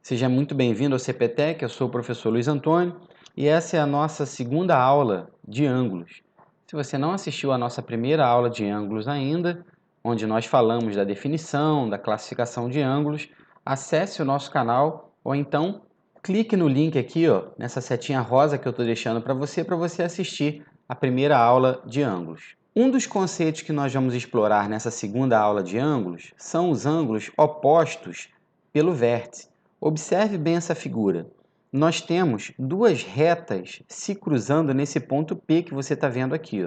Seja muito bem-vindo ao CPTEC, eu sou o professor Luiz Antônio e essa é a nossa segunda aula de ângulos. Se você não assistiu à nossa primeira aula de ângulos ainda, onde nós falamos da definição, da classificação de ângulos, acesse o nosso canal ou então clique no link aqui, nessa setinha rosa que eu estou deixando para você assistir a primeira aula de ângulos. Um dos conceitos que nós vamos explorar nessa segunda aula de ângulos são os ângulos opostos pelo vértice. Observe bem essa figura. Nós temos duas retas se cruzando nesse ponto P que você está vendo aqui.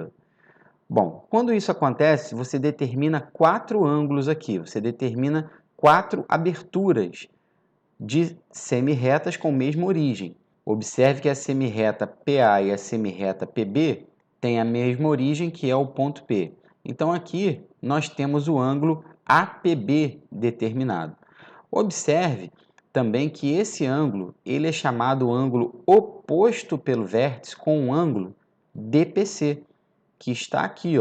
Bom, quando isso acontece, você determina quatro ângulos aqui. Você determina quatro aberturas de semirretas com mesma origem. Observe que a semirreta PA e a semirreta PB têm a mesma origem, que é o ponto P. Então, aqui nós temos o ângulo APB determinado. Observe também que esse ângulo ele é chamado ângulo oposto pelo vértice com um ângulo DPC, que está aqui.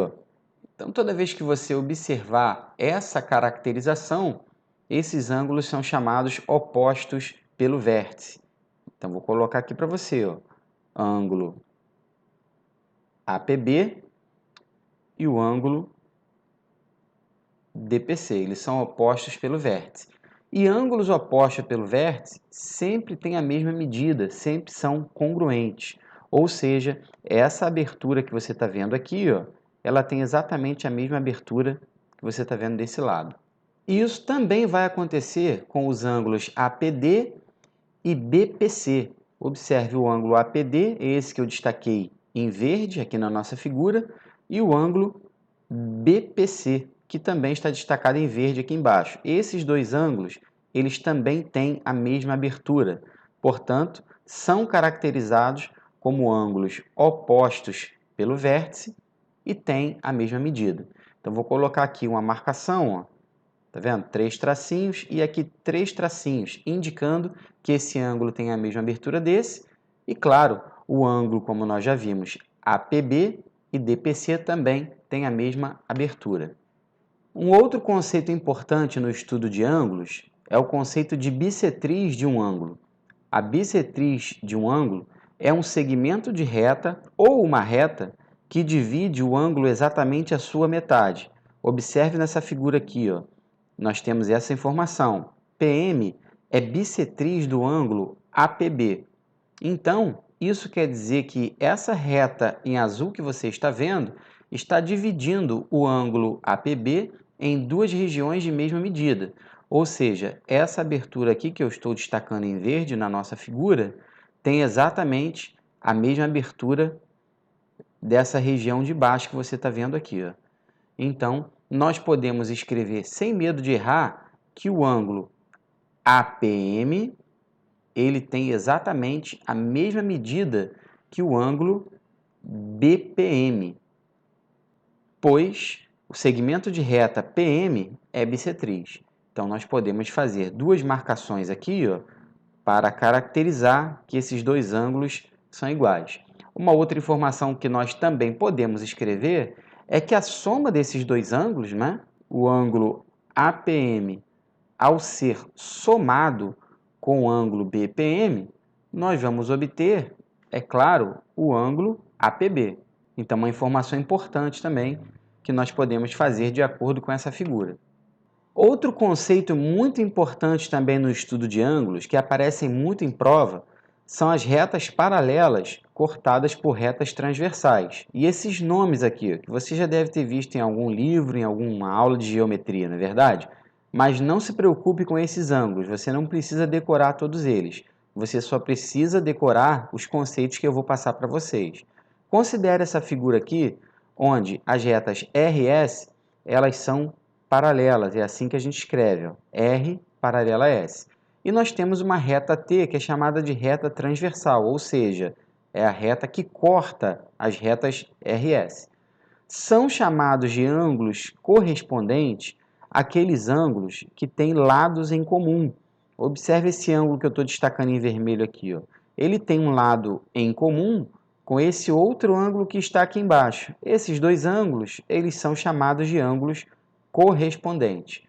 Então, toda vez que você observar essa caracterização, esses ângulos são chamados opostos pelo vértice. Então, vou colocar aqui para você, ângulo APB e o ângulo DPC. Eles são opostos pelo vértice. E ângulos opostos pelo vértice sempre têm a mesma medida, sempre são congruentes. Ou seja, essa abertura que você está vendo aqui, ela tem exatamente a mesma abertura que você está vendo desse lado. E isso também vai acontecer com os ângulos APD e BPC. Observe o ângulo APD, esse que eu destaquei em verde aqui na nossa figura, e o ângulo BPC, que também está destacado em verde aqui embaixo. Esses dois ângulos, eles também têm a mesma abertura, portanto, são caracterizados como ângulos opostos pelo vértice e têm a mesma medida. Então, vou colocar aqui uma marcação, tá vendo? 3 tracinhos e aqui 3 tracinhos, indicando que esse ângulo tem a mesma abertura desse. E, claro, o ângulo, como nós já vimos, APB e DPC também tem a mesma abertura. Um outro conceito importante no estudo de ângulos é o conceito de bissetriz de um ângulo. A bissetriz de um ângulo é um segmento de reta ou uma reta que divide o ângulo exatamente a sua metade. Observe nessa figura aqui, nós temos essa informação. PM é bissetriz do ângulo APB. Então, isso quer dizer que essa reta em azul que você está vendo está dividindo o ângulo APB em duas regiões de mesma medida. Ou seja, essa abertura aqui que eu estou destacando em verde na nossa figura tem exatamente a mesma abertura dessa região de baixo que você está vendo aqui. Então, nós podemos escrever sem medo de errar que o ângulo APM ele tem exatamente a mesma medida que o ângulo BPM, pois o segmento de reta PM é bissetriz. Então, nós podemos fazer duas marcações aqui, para caracterizar que esses dois ângulos são iguais. Uma outra informação que nós também podemos escrever é que a soma desses dois ângulos, o ângulo APM, ao ser somado com o ângulo BPM, nós vamos obter, é claro, o ângulo APB. Então, uma informação importante também que nós podemos fazer de acordo com essa figura. Outro conceito muito importante também no estudo de ângulos, que aparecem muito em prova, são as retas paralelas cortadas por retas transversais. E esses nomes aqui, que você já deve ter visto em algum livro, em alguma aula de geometria, não é verdade? Mas não se preocupe com esses ângulos, você não precisa decorar todos eles. Você só precisa decorar os conceitos que eu vou passar para vocês. Considere essa figura aqui, onde as retas RS, elas são paralelas, é assim que a gente escreve, R paralela a S. E nós temos uma reta T, que é chamada de reta transversal, ou seja, é a reta que corta as retas RS. São chamados de ângulos correspondentes aqueles ângulos que têm lados em comum. Observe esse ângulo que eu estou destacando em vermelho aqui. Ele tem um lado em comum com esse outro ângulo que está aqui embaixo. Esses dois ângulos, eles são chamados de ângulos correspondentes,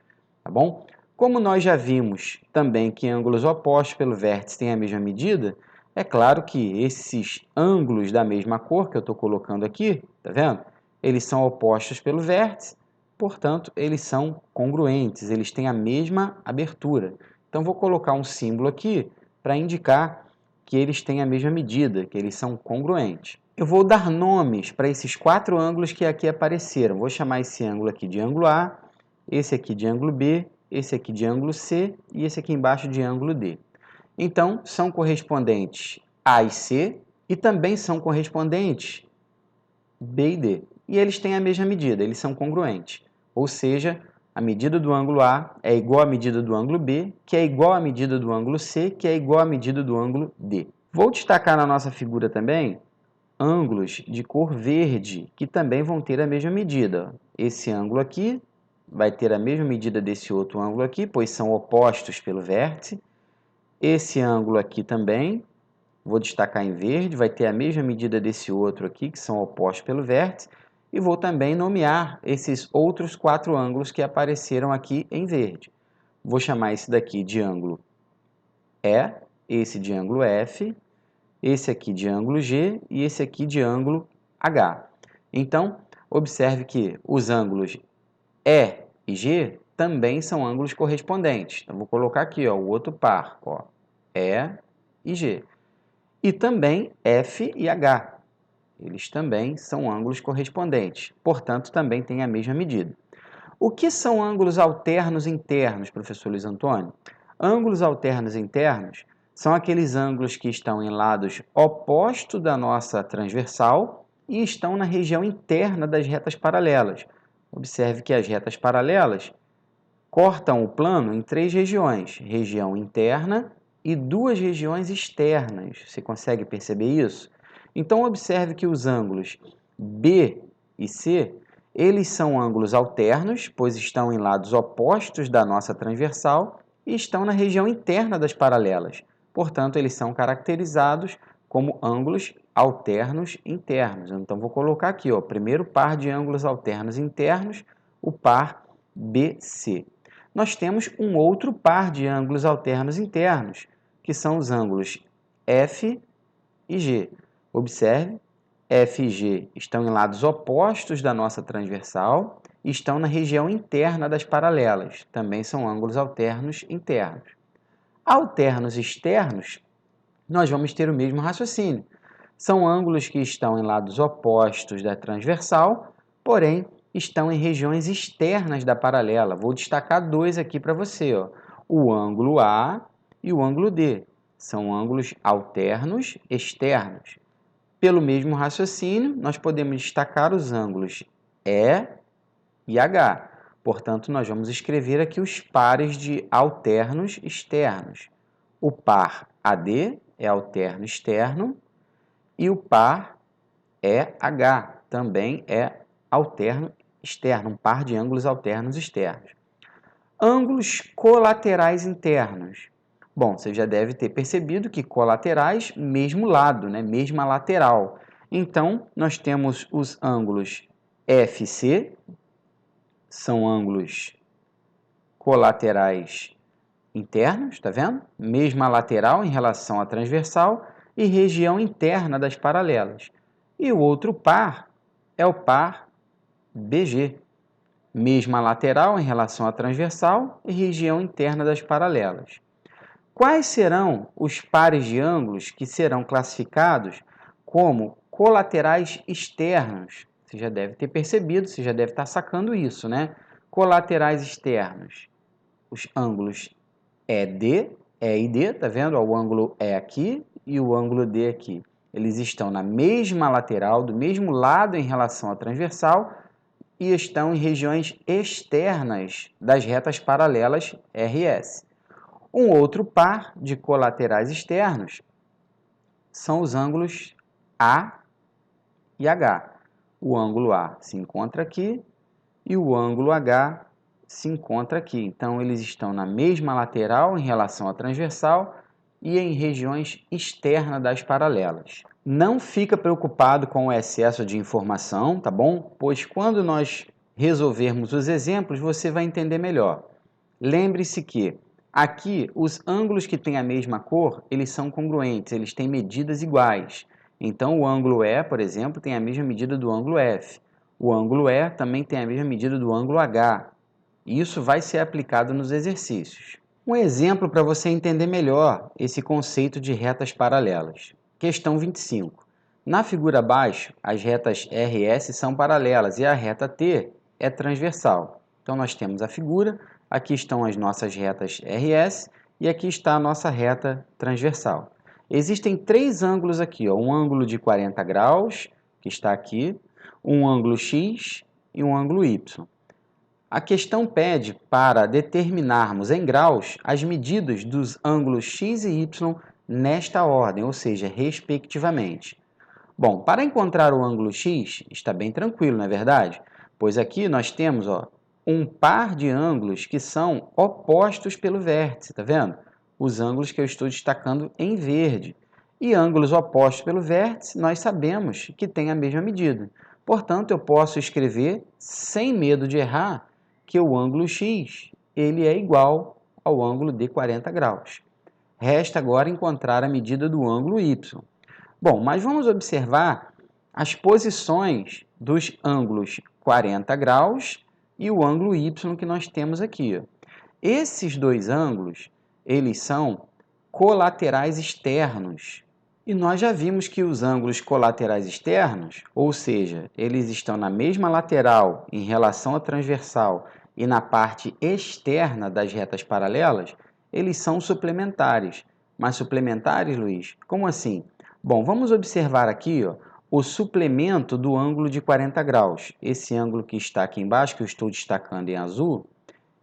tá bom? Como nós já vimos também que ângulos opostos pelo vértice têm a mesma medida, é claro que esses ângulos da mesma cor que eu estou colocando aqui, tá vendo? Eles são opostos pelo vértice, portanto, eles são congruentes, eles têm a mesma abertura. Então, vou colocar um símbolo aqui para indicar que eles têm a mesma medida, que eles são congruentes. Eu vou dar nomes para esses 4 ângulos que aqui apareceram. Vou chamar esse ângulo aqui de ângulo A, esse aqui de ângulo B, esse aqui de ângulo C e esse aqui embaixo de ângulo D. Então, são correspondentes A e C e também são correspondentes B e D. E eles têm a mesma medida, eles são congruentes. Ou seja, a medida do ângulo A é igual à medida do ângulo B, que é igual à medida do ângulo C, que é igual à medida do ângulo D. Vou destacar na nossa figura também ângulos de cor verde, que também vão ter a mesma medida. Esse ângulo aqui vai ter a mesma medida desse outro ângulo aqui, pois são opostos pelo vértice. Esse ângulo aqui também, vou destacar em verde, vai ter a mesma medida desse outro aqui, que são opostos pelo vértice. E vou também nomear esses outros 4 ângulos que apareceram aqui em verde. Vou chamar esse daqui de ângulo E, esse de ângulo F, esse aqui de ângulo G e esse aqui de ângulo H. Então, observe que os ângulos E e G também são ângulos correspondentes. Então, vou colocar aqui ó, o outro par, ó, E e G. E também F e H. Eles também são ângulos correspondentes, portanto, também têm a mesma medida. O que são ângulos alternos internos, professor Luiz Antônio? Ângulos alternos internos são aqueles ângulos que estão em lados opostos da nossa transversal e estão na região interna das retas paralelas. Observe que as retas paralelas cortam o plano em 3 regiões, região interna e 2 regiões externas. Você consegue perceber isso? Então, observe que os ângulos B e C, eles são ângulos alternos, pois estão em lados opostos da nossa transversal e estão na região interna das paralelas. Portanto, eles são caracterizados como ângulos alternos internos. Então, vou colocar aqui, ó, primeiro par de ângulos alternos internos, o par BC. Nós temos um outro par de ângulos alternos internos, que são os ângulos F e G. Observe, F e G estão em lados opostos da nossa transversal e estão na região interna das paralelas. Também são ângulos alternos internos. Alternos externos, nós vamos ter o mesmo raciocínio. São ângulos que estão em lados opostos da transversal, porém estão em regiões externas da paralela. Vou destacar 2 aqui para você, ó. O ângulo A e o ângulo D. São ângulos alternos externos. Pelo mesmo raciocínio, nós podemos destacar os ângulos E e H. Portanto, nós vamos escrever aqui os pares de alternos externos. O par AD é alterno externo e o par EH também é alterno externo, um par de ângulos alternos externos. Ângulos colaterais internos. Bom, você já deve ter percebido que colaterais, mesmo lado, né? Mesma lateral. Então, nós temos os ângulos FC, são ângulos colaterais internos, tá vendo? Mesma lateral em relação à transversal e região interna das paralelas. E o outro par é o par BG, mesma lateral em relação à transversal e região interna das paralelas. Quais serão os pares de ângulos que serão classificados como colaterais externos? Você já deve ter percebido, você já deve estar sacando isso, né? Colaterais externos, os ângulos ED, E e D, tá vendo? O ângulo E aqui e o ângulo D aqui. Eles estão na mesma lateral, do mesmo lado em relação à transversal e estão em regiões externas das retas paralelas RS. Um outro par de colaterais externos são os ângulos A e H. O ângulo A se encontra aqui e o ângulo H se encontra aqui. Então, eles estão na mesma lateral em relação à transversal e em regiões externas das paralelas. Não fica preocupado com o excesso de informação, tá bom? Pois quando nós resolvermos os exemplos, você vai entender melhor. Lembre-se que aqui os ângulos que têm a mesma cor, eles são congruentes, eles têm medidas iguais. Então o ângulo E, por exemplo, tem a mesma medida do ângulo F. O ângulo E também tem a mesma medida do ângulo H. Isso vai ser aplicado nos exercícios. Um exemplo para você entender melhor esse conceito de retas paralelas. Questão 25. Na figura abaixo, as retas RS são paralelas e a reta T é transversal. Então nós temos a figura, aqui estão as nossas retas RS e aqui está a nossa reta transversal. Existem três ângulos aqui, ó, um ângulo de 40 graus, que está aqui, um ângulo X e um ângulo Y. A questão pede para determinarmos em graus as medidas dos ângulos x e y nesta ordem, ou seja, respectivamente. Bom, para encontrar o ângulo x, está bem tranquilo, não é verdade? Pois aqui nós temos um par de ângulos que são opostos pelo vértice, tá vendo? Os ângulos que eu estou destacando em verde. E ângulos opostos pelo vértice, nós sabemos que têm a mesma medida. Portanto, eu posso escrever, sem medo de errar, que o ângulo x ele é igual ao ângulo de 40 graus. Resta agora encontrar a medida do ângulo y. Bom, mas vamos observar as posições dos ângulos 40 graus e o ângulo y que nós temos aqui. Esses dois ângulos, eles são colaterais externos. E nós já vimos que os ângulos colaterais externos, ou seja, eles estão na mesma lateral em relação à transversal e na parte externa das retas paralelas, eles são suplementares. Mas suplementares, Luiz? Como assim? Bom, vamos observar aqui o suplemento do ângulo de 40 graus. Esse ângulo que está aqui embaixo, que eu estou destacando em azul,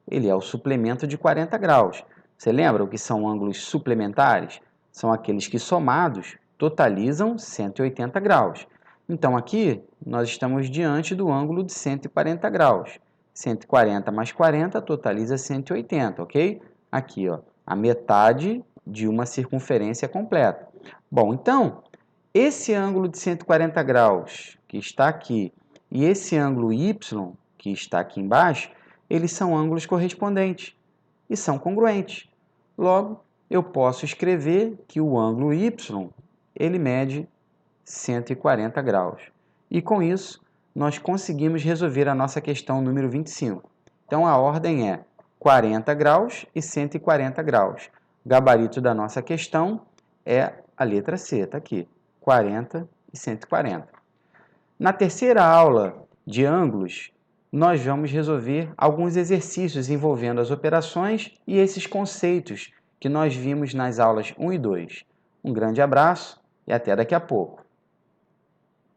ele é o suplemento de 40 graus. Você lembra o que são ângulos suplementares? São aqueles que somados totalizam 180 graus. Então aqui nós estamos diante do ângulo de 140 graus. 140 mais 40 totaliza 180, ok? Aqui, a metade de uma circunferência completa. Bom, então, esse ângulo de 140 graus que está aqui e esse ângulo y que está aqui embaixo, eles são ângulos correspondentes e são congruentes. Logo, eu posso escrever que o ângulo y ele mede 140 graus. E com isso, nós conseguimos resolver a nossa questão número 25. Então, a ordem é 40 graus e 140 graus. O gabarito da nossa questão é a letra C, está aqui, 40 e 140. Na terceira aula de ângulos, nós vamos resolver alguns exercícios envolvendo as operações e esses conceitos que nós vimos nas aulas 1 e 2. Um grande abraço e até daqui a pouco.